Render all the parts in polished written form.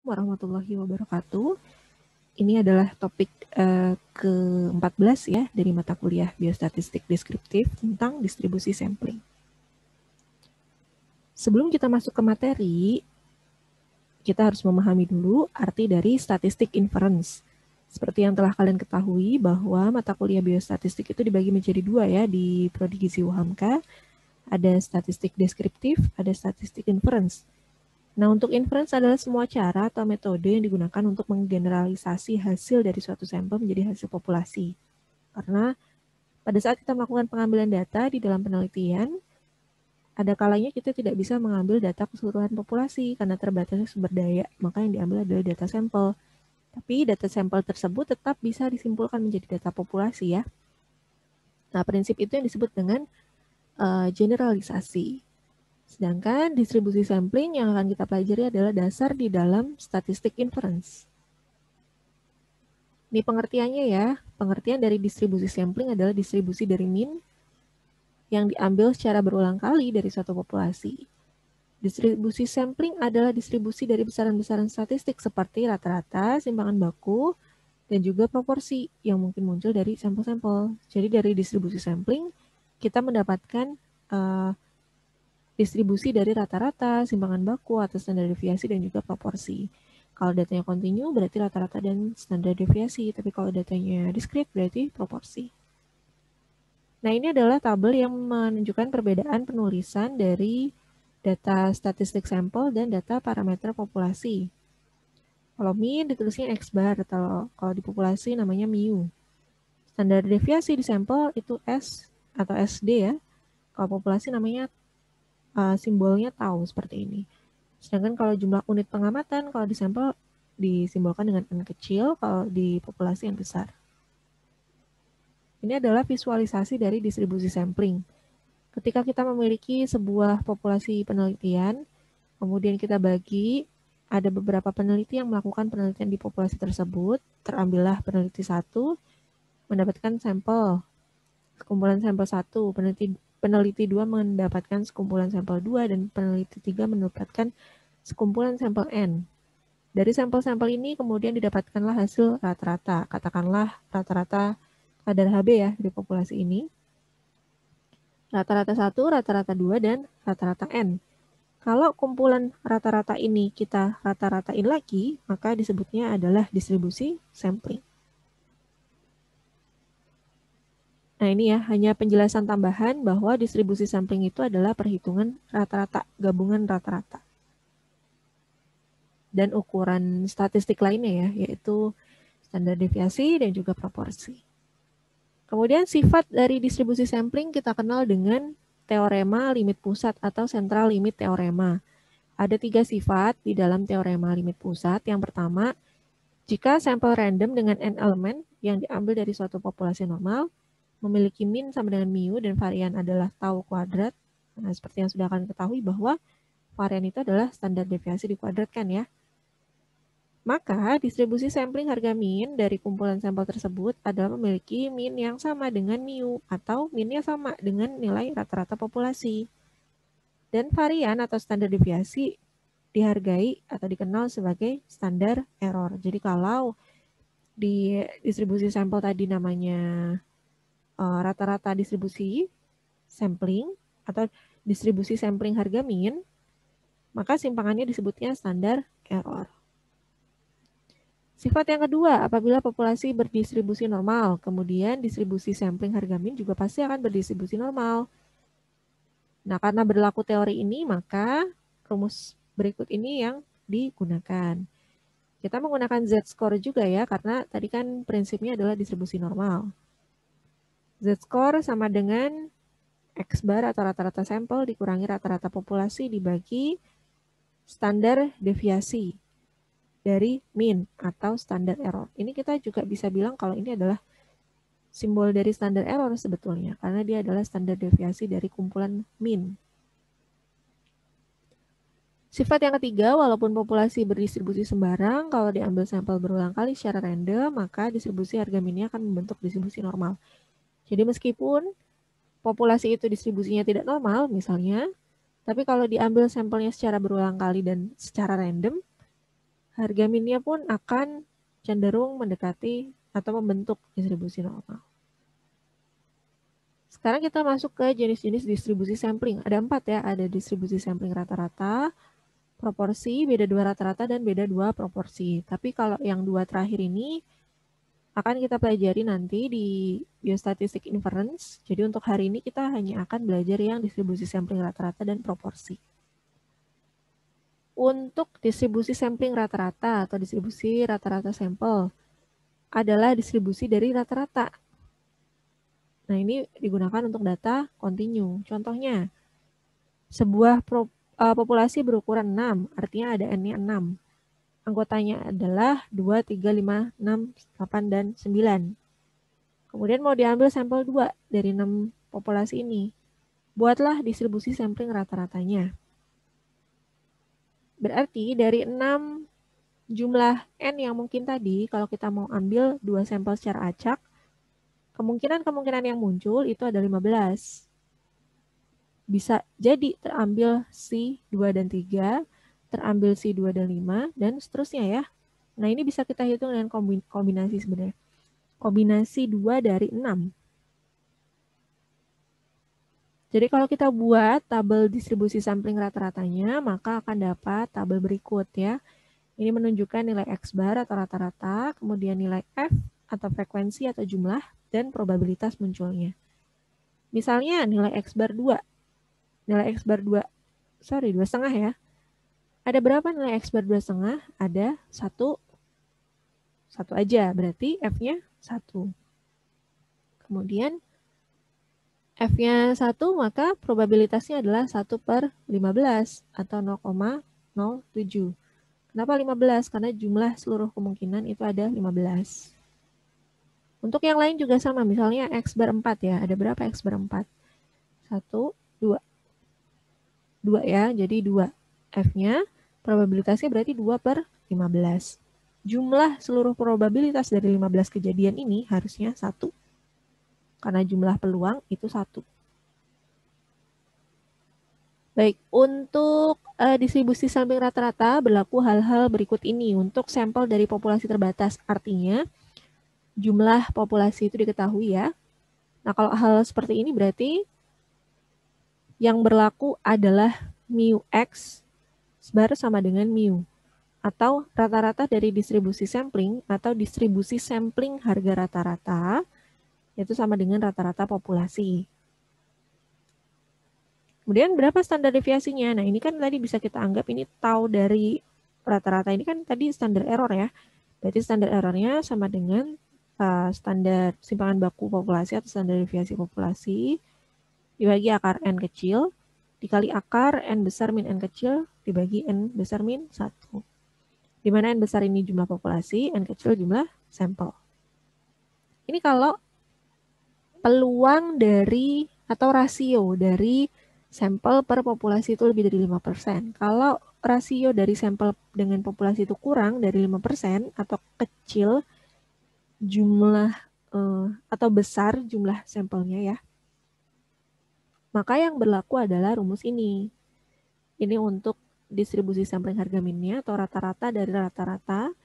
Warahmatullahi wabarakatuh. Ini adalah topik ke-14 ya dari mata kuliah Biostatistik Deskriptif tentang distribusi sampling. Sebelum kita masuk ke materi, kita harus memahami dulu arti dari statistik inference. Seperti yang telah kalian ketahui bahwa mata kuliah biostatistik itu dibagi menjadi dua ya di Prodi Gizi UHAMKA. Ada statistik deskriptif, ada statistik inference. Nah, untuk inference adalah semua cara atau metode yang digunakan untuk menggeneralisasi hasil dari suatu sampel menjadi hasil populasi. Karena pada saat kita melakukan pengambilan data di dalam penelitian, ada kalanya kita tidak bisa mengambil data keseluruhan populasi karena terbatasnya sumber daya, maka yang diambil adalah data sampel. Tapi data sampel tersebut tetap bisa disimpulkan menjadi data populasi ya. Nah, prinsip itu yang disebut dengan generalisasi. Sedangkan distribusi sampling yang akan kita pelajari adalah dasar di dalam statistik inference. Ini pengertiannya ya. Pengertian dari distribusi sampling adalah distribusi dari mean yang diambil secara berulang kali dari suatu populasi. Distribusi sampling adalah distribusi dari besaran-besaran statistik seperti rata-rata, simpangan baku, dan juga proporsi yang mungkin muncul dari sampel-sampel. Jadi dari distribusi sampling, kita mendapatkan distribusi dari rata-rata, simpangan baku, atau standar deviasi, dan juga proporsi. Kalau datanya kontinu berarti rata-rata dan standar deviasi, tapi kalau datanya diskrit berarti proporsi. Nah, ini adalah tabel yang menunjukkan perbedaan penulisan dari data statistik sampel dan data parameter populasi. Kalau mean ditulisnya X bar, kalau di populasi namanya mu. Standar deviasi di sampel itu S atau SD ya. Kalau populasi namanya simbolnya tau seperti ini. Sedangkan kalau jumlah unit pengamatan, kalau di sampel disimbolkan dengan N kecil, kalau di populasi yang besar. Ini adalah visualisasi dari distribusi sampling. Ketika kita memiliki sebuah populasi penelitian, kemudian kita bagi, ada beberapa peneliti yang melakukan penelitian di populasi tersebut, terambillah peneliti 1, mendapatkan sampel, sekumpulan sampel 1, peneliti 2 mendapatkan sekumpulan sampel 2, dan peneliti 3 mendapatkan sekumpulan sampel N. Dari sampel-sampel ini kemudian didapatkanlah hasil rata-rata, katakanlah rata-rata kadar Hb ya dari populasi ini. Rata-rata 1, rata-rata 2, dan rata-rata N. Kalau kumpulan rata-rata ini kita rata-ratain lagi, maka disebutnya adalah distribusi sampling. Nah, ini ya, hanya penjelasan tambahan bahwa distribusi sampling itu adalah perhitungan rata-rata, gabungan rata-rata. Dan ukuran statistik lainnya ya, yaitu standar deviasi dan juga proporsi. Kemudian sifat dari distribusi sampling kita kenal dengan teorema limit pusat atau central limit teorema. Ada 3 sifat di dalam teorema limit pusat. Yang pertama, jika sampel random dengan n elemen yang diambil dari suatu populasi normal memiliki min sama dengan mu dan varian adalah tau kuadrat. Nah, seperti yang sudah kalian ketahui bahwa varian itu adalah standar deviasi dikuadratkan ya. Maka distribusi sampling harga min dari kumpulan sampel tersebut adalah memiliki min yang sama dengan mu atau minnya sama dengan nilai rata-rata populasi. Dan varian atau standar deviasi dihargai atau dikenal sebagai standar error. Jadi kalau di distribusi sampel tadi namanya rata-rata distribusi sampling atau distribusi sampling harga min, maka simpangannya disebutnya standar error. Sifat yang kedua, apabila populasi berdistribusi normal, kemudian distribusi sampling harga min juga pasti akan berdistribusi normal. Nah, karena berlaku teori ini, maka rumus berikut ini yang digunakan. Kita menggunakan Z-score juga ya, karena tadi kan prinsipnya adalah distribusi normal. Z-score sama dengan X bar atau rata-rata sampel dikurangi rata-rata populasi dibagi standar deviasi dari min atau standar error. Ini kita juga bisa bilang kalau ini adalah simbol dari standar error sebetulnya, karena dia adalah standar deviasi dari kumpulan min. Sifat yang ketiga, walaupun populasi berdistribusi sembarang, kalau diambil sampel berulang kali secara random, maka distribusi harga minnya akan membentuk distribusi normal. Jadi meskipun populasi itu distribusinya tidak normal misalnya, tapi kalau diambil sampelnya secara berulang kali dan secara random, harga minnya pun akan cenderung mendekati atau membentuk distribusi normal. Sekarang kita masuk ke jenis-jenis distribusi sampling. Ada 4 ya, ada distribusi sampling rata-rata, proporsi, beda 2 rata-rata, dan beda 2 proporsi. Tapi kalau yang 2 terakhir ini akan kita pelajari nanti di biostatistik inference. Jadi untuk hari ini kita hanya akan belajar yang distribusi sampling rata-rata dan proporsi. Untuk distribusi sampling rata-rata atau distribusi rata-rata sampel adalah distribusi dari rata-rata. Nah, ini digunakan untuk data kontinu. Contohnya, sebuah populasi berukuran 6, artinya ada N-nya 6. Anggotanya adalah 2, 3, 5, 6, 8, dan 9. Kemudian mau diambil sampel 2 dari 6 populasi ini. Buatlah distribusi sampling rata-ratanya. Berarti dari 6 jumlah N yang mungkin tadi, kalau kita mau ambil 2 sampel secara acak, kemungkinan yang muncul itu ada 15. Bisa jadi terambil si 2 dan 3, terambil si 2 dan 5, dan seterusnya ya. Nah, ini bisa kita hitung dengan kombinasi sebenarnya. Kombinasi 2 dari 6. Jadi kalau kita buat tabel distribusi sampling rata-ratanya, maka akan dapat tabel berikut ya. Ini menunjukkan nilai X bar atau rata-rata, kemudian nilai F atau frekuensi atau jumlah, dan probabilitas munculnya. Misalnya nilai X bar 2. Nilai X bar 2, 2,5 ya. Ada berapa nilai X bar 2,5? Ada 1 aja, berarti F-nya 1. Kemudian F-nya 1, maka probabilitasnya adalah 1/15 atau 0,07. Kenapa 15? Karena jumlah seluruh kemungkinan itu ada 15. Untuk yang lain juga sama, misalnya X bar 4 ya. Ada berapa X bar 4? 1, 2. 2 ya, jadi 2. F-nya, probabilitasnya berarti 2/15. Jumlah seluruh probabilitas dari 15 kejadian ini harusnya 1. Karena jumlah peluang itu 1. Baik, untuk distribusi sampling rata-rata berlaku hal-hal berikut ini untuk sampel dari populasi terbatas. Artinya, jumlah populasi itu diketahui ya. Nah, kalau hal seperti ini berarti yang berlaku adalah mu X bar sama dengan mu. Atau rata-rata dari distribusi sampling atau distribusi sampling harga rata-rata, yaitu sama dengan rata-rata populasi. Kemudian berapa standar deviasinya? Nah, ini kan tadi bisa kita anggap ini tau dari rata-rata. Ini kan tadi standar error ya. Berarti standar errornya sama dengan standar simpangan baku populasi atau standar deviasi populasi dibagi akar N kecil, dikali akar N besar min N kecil, dibagi N besar min 1. Di mana N besar ini jumlah populasi, N kecil jumlah sampel. Ini kalau peluang dari atau rasio dari sampel per populasi itu lebih dari 5%. Kalau rasio dari sampel dengan populasi itu kurang dari 5% atau kecil jumlah atau besar jumlah sampelnya ya, maka yang berlaku adalah rumus ini. Ini untuk distribusi sampling harga minnya atau rata-rata dari rata-rata.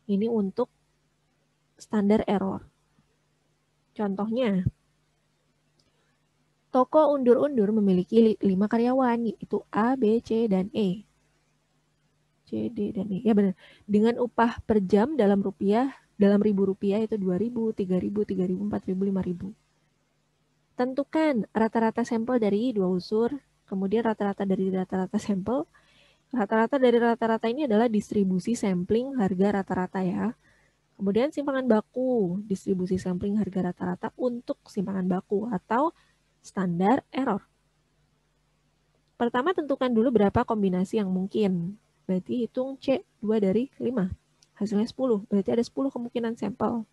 Ini untuk standar error. Contohnya, toko undur-undur memiliki 5 karyawan, yaitu A, B, C, dan E. C, D, dan E. Ya benar. Dengan upah per jam dalam ribu rupiah itu 2.000, 3.000, 3.000, 4.000, 5.000. Tentukan rata-rata sampel dari 2 unsur, kemudian rata-rata dari rata-rata sampel. Rata-rata dari rata-rata ini adalah distribusi sampling harga rata-rata ya. Kemudian simpangan baku, distribusi sampling harga rata-rata untuk simpangan baku atau standar error. Pertama tentukan dulu berapa kombinasi yang mungkin. Berarti hitung C 2 dari 5. Hasilnya 10. Berarti ada 10 kemungkinan sampel.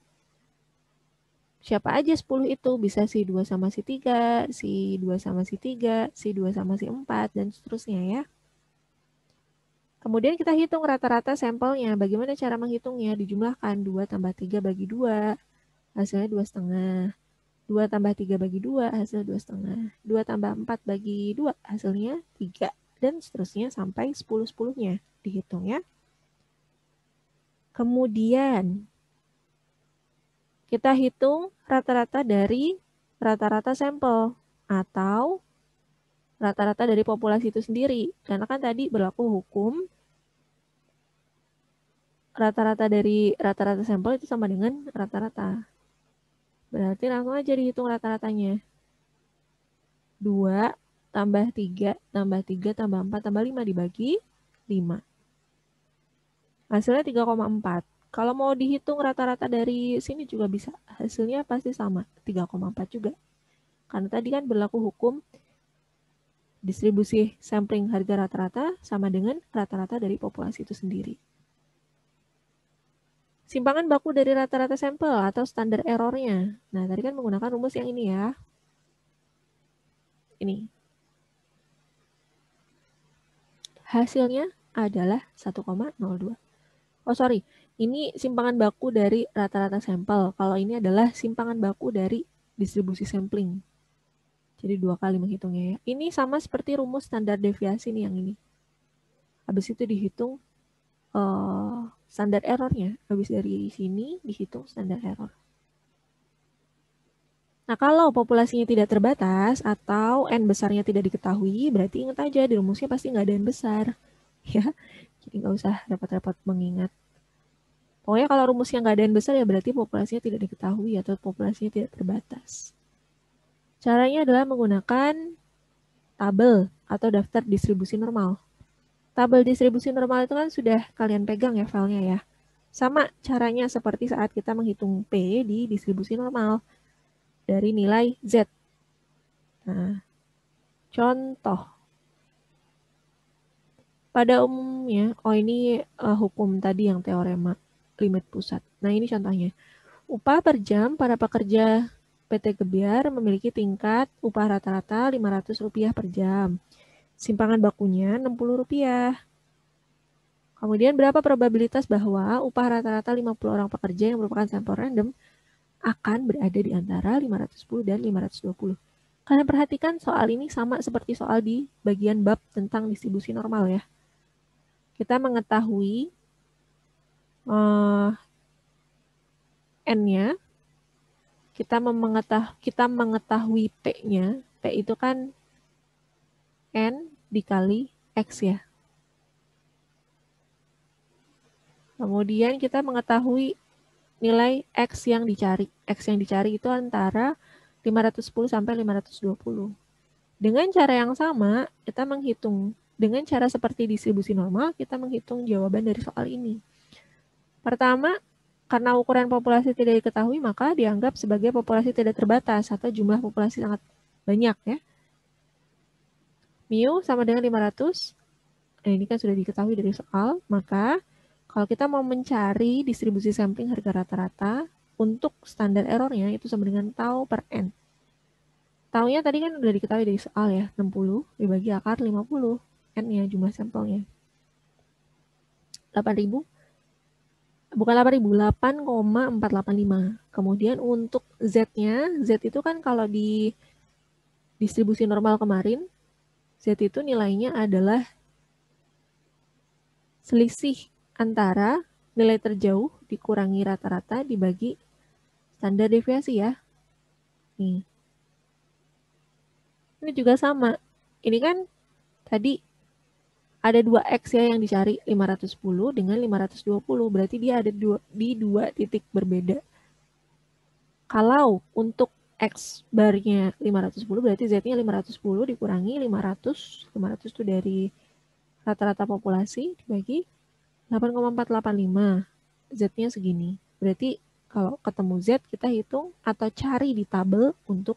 Siapa aja 10 itu? Bisa si 2 sama si 3, si 2 sama si 3, si 2 sama si 4, dan seterusnya ya. Kemudian kita hitung rata-rata sampelnya. Bagaimana cara menghitungnya? Dijumlahkan 2 tambah 3 bagi 2. Hasilnya 2,5. 2 tambah 3 bagi 2, hasil 2,5. 2 tambah 4 bagi 2, hasilnya 3. Dan seterusnya sampai 10-10-nya dihitung ya. Kemudian kita hitung rata-rata dari rata-rata sampel atau rata-rata dari populasi itu sendiri. Karena kan tadi berlaku hukum rata-rata dari rata-rata sampel itu sama dengan rata-rata. Berarti langsung aja dihitung rata-ratanya. 2 tambah 3 tambah 3 tambah 4 tambah 5 dibagi 5. Hasilnya 3,4. Kalau mau dihitung rata-rata dari sini juga bisa. Hasilnya pasti sama, 3,4 juga. Karena tadi kan berlaku hukum distribusi sampling harga rata-rata sama dengan rata-rata dari populasi itu sendiri. Simpangan baku dari rata-rata sampel atau standar errornya. Nah, tadi kan menggunakan rumus yang ini ya. Ini. Hasilnya adalah 1,02. Oh sorry, ini simpangan baku dari rata-rata sampel. Kalau ini adalah simpangan baku dari distribusi sampling. Jadi 2 kali menghitungnya ya. Ini sama seperti rumus standar deviasi nih yang ini. Habis itu dihitung standar errornya. Habis dari sini dihitung standar error. Nah, kalau populasinya tidak terbatas atau N besarnya tidak diketahui, berarti ingat aja di rumusnya pasti nggak ada N besar. Ya, jadi nggak usah repot-repot mengingat. Pokoknya kalau rumusnya nggak ada N besar ya berarti populasinya tidak diketahui atau populasinya tidak terbatas. Caranya adalah menggunakan tabel atau daftar distribusi normal. Tabel distribusi normal itu kan sudah kalian pegang ya filenya ya. Sama caranya seperti saat kita menghitung P di distribusi normal dari nilai Z. Nah, contoh. Pada umumnya, ini hukum tadi yang teorema limit pusat. Nah, ini contohnya. Upah per jam para pekerja PT Gebiar memiliki tingkat upah rata-rata Rp500 per jam. Simpangan bakunya Rp60. Kemudian berapa probabilitas bahwa upah rata-rata 50 orang pekerja yang merupakan sampel random akan berada di antara 510 dan 520. Kalian perhatikan soal ini sama seperti soal di bagian bab tentang distribusi normal ya. Kita mengetahui N-nya, kita mengetahui P-nya. P itu kan N dikali X ya. Kemudian kita mengetahui nilai X yang dicari. X yang dicari itu antara 510 sampai 520. Dengan cara yang sama, kita menghitung. Dengan cara seperti distribusi normal, kita menghitung jawaban dari soal ini. Pertama, karena ukuran populasi tidak diketahui, maka dianggap sebagai populasi tidak terbatas atau jumlah populasi sangat banyak ya. Mu sama dengan 500. Ini kan sudah diketahui dari soal, maka kalau kita mau mencari distribusi sampling harga rata-rata untuk standar errornya itu sama dengan tau per N. Taunya tadi kan udah diketahui dari soal ya, 60 dibagi akar 50. N-nya jumlah sampelnya. 8.000. Bukan 8.000, 8,485. Kemudian untuk Z-nya, Z itu kan kalau di distribusi normal kemarin, Z itu nilainya adalah selisih antara nilai terjauh dikurangi rata-rata dibagi standar deviasi ya. Nih. Ini juga sama. Ini kan tadi ada 2X ya yang dicari 510 dengan 520. Berarti dia ada di dua titik berbeda. Kalau untuk X barnya 510 berarti Z-nya 510 dikurangi 500. 500 itu dari rata-rata populasi dibagi 8,485. Z-nya segini. Berarti kalau ketemu Z kita hitung atau cari di tabel untuk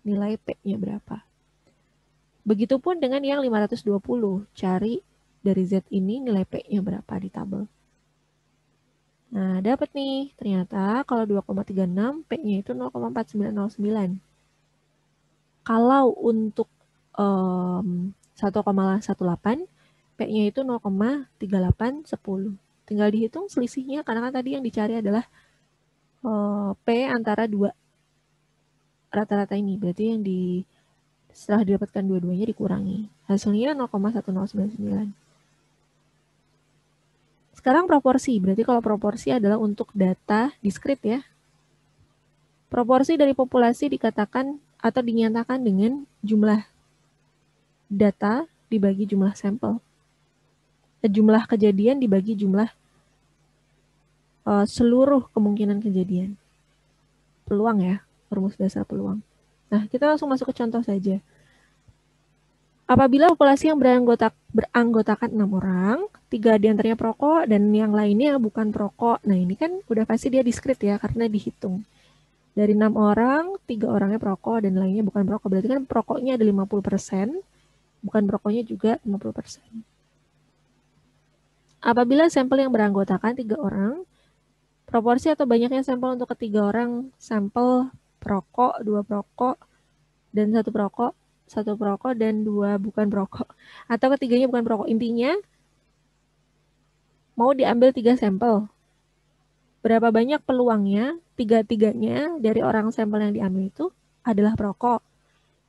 nilai P-nya berapa. Begitupun dengan yang 520. Cari dari Z ini nilai P-nya berapa di tabel. Nah, dapat nih. Ternyata kalau 2,36 P-nya itu 0,4909. Kalau untuk 1,18 P-nya itu 0,3810. Tinggal dihitung selisihnya karena kan tadi yang dicari adalah P antara dua rata-rata ini. Berarti yang setelah didapatkan dua-duanya dikurangi. Hasilnya 0,1099. Sekarang proporsi, berarti kalau proporsi adalah untuk data diskrit ya. Proporsi dari populasi dikatakan atau dinyatakan dengan jumlah data dibagi jumlah sampel. Jumlah kejadian dibagi jumlah seluruh kemungkinan kejadian. Peluang ya, rumus dasar peluang. Nah, kita langsung masuk ke contoh saja. Apabila populasi yang beranggotakan 6 orang, 3 diantaranya perokok dan yang lainnya bukan perokok. Nah, ini kan udah pasti dia diskrit ya, karena dihitung. Dari 6 orang, 3 orangnya perokok dan lainnya bukan perokok. Berarti kan perokoknya ada 50%, bukan perokoknya juga 50%. Apabila sampel yang beranggotakan 3 orang, proporsi atau banyaknya sampel untuk ketiga orang sampel perokok, 2 perokok, dan 1 perokok, 1 perokok dan 2 bukan perokok. Atau ketiganya bukan perokok. Intinya, mau diambil 3 sampel. Berapa banyak peluangnya, 3-3-nya dari orang sampel yang diambil itu adalah perokok.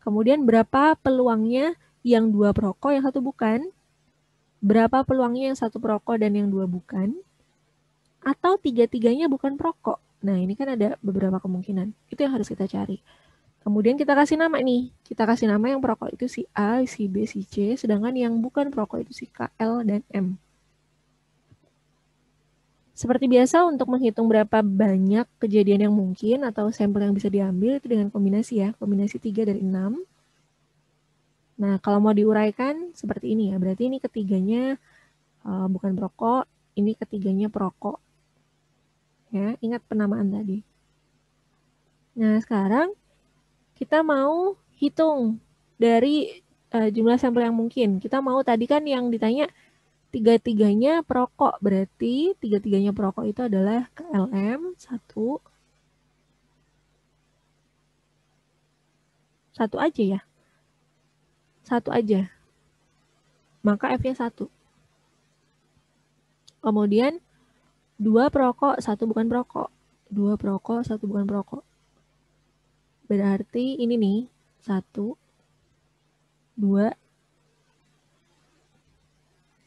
Kemudian berapa peluangnya yang 2 perokok, yang 1 bukan. Berapa peluangnya yang 1 perokok dan yang 2 bukan. Atau 3-3-nya bukan perokok. Nah, ini kan ada beberapa kemungkinan. Itu yang harus kita cari. Kemudian kita kasih nama nih. Kita kasih nama yang perokok itu si A, si B, si C. Sedangkan yang bukan perokok itu si K, L, dan M. Seperti biasa untuk menghitung berapa banyak kejadian yang mungkin atau sampel yang bisa diambil itu dengan kombinasi ya. Kombinasi 3 dari 6. Nah, kalau mau diuraikan seperti ini ya. Berarti ini ketiganya bukan perokok. Ini ketiganya perokok. Ya, ingat penamaan tadi. Nah, sekarang kita mau hitung dari jumlah sampel yang mungkin. Kita mau tadi kan yang ditanya 3-3-nya perokok. Berarti 3-3-nya perokok itu adalah KLM 1. 1 aja ya. 1 aja. Maka F-nya 1. Kemudian 2 perokok, 1 bukan perokok. 2 perokok, 1 bukan perokok. Berarti ini nih, 1, 2,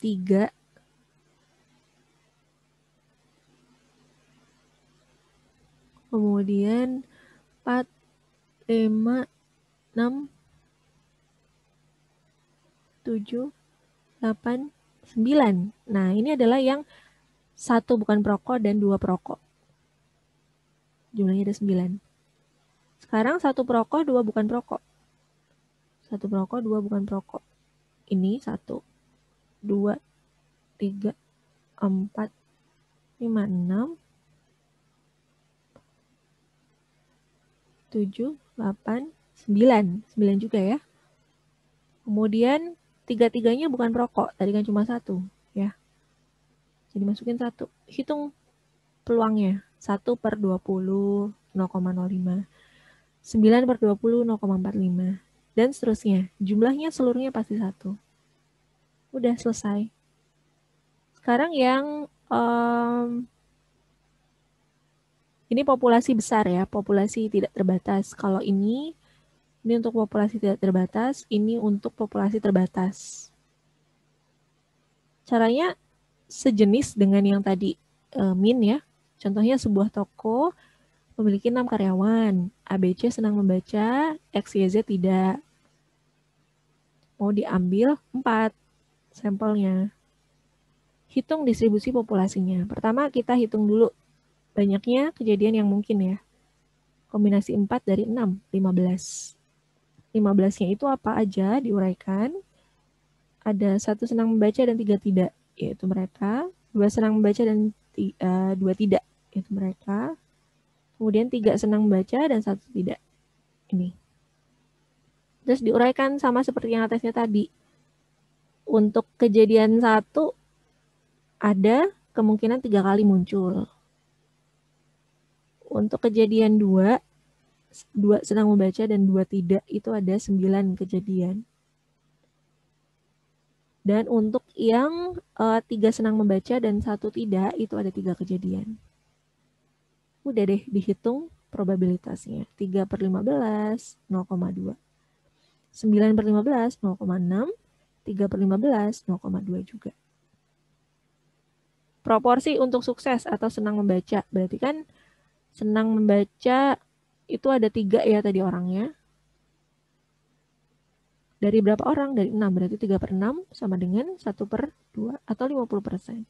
3, 4, 5, 6, 7, 8, 9. Nah, ini adalah yang 1 bukan perokok dan 2 perokok. Jumlahnya ada 9. Sekarang 1 perokok, 2 bukan perokok. 1 perokok, 2 bukan perokok. Ini 1, 2, 3, 4, 5, 6, 7, 8, 9. 9 juga ya. Kemudian 3-3-nya bukan perokok. Tadi kan cuma 1 ya. Jadi masukin 1. Hitung peluangnya. 1 per 20, 0,05. 9 per 20, 0,45. Dan seterusnya. Jumlahnya seluruhnya pasti 1. Udah selesai. Sekarang yang ini populasi besar ya. Populasi tidak terbatas. Kalau ini untuk populasi tidak terbatas. Ini untuk populasi terbatas. Caranya sejenis dengan yang tadi min ya. Contohnya sebuah toko memiliki 6 karyawan. ABC senang membaca, XYZ tidak. Mau diambil 4 sampelnya. Hitung distribusi populasinya. Pertama kita hitung dulu banyaknya kejadian yang mungkin ya. Kombinasi 4 dari 6, 15. 15-nya itu apa aja diuraikan. Ada 1 senang membaca dan 3 tidak, yaitu mereka. 2 senang membaca dan 2 tidak, yaitu mereka. Kemudian 3 senang membaca dan 1 tidak. Ini. Terus diuraikan sama seperti yang atasnya tadi. Untuk kejadian 1 ada kemungkinan 3 kali muncul. Untuk kejadian 2 senang membaca dan 2 tidak itu ada 9 kejadian. Dan untuk yang 3 senang membaca dan 1 tidak itu ada 3 kejadian. Udah deh dihitung probabilitasnya. 3 per 15, 0,2. 9 per 15, 0,6. 3 per 15, 0,2 juga. Proporsi untuk sukses atau senang membaca. Berarti kan senang membaca itu ada 3 ya tadi orangnya. Dari berapa orang? Dari 6. Berarti 3/6 sama dengan 1/2 atau 50%.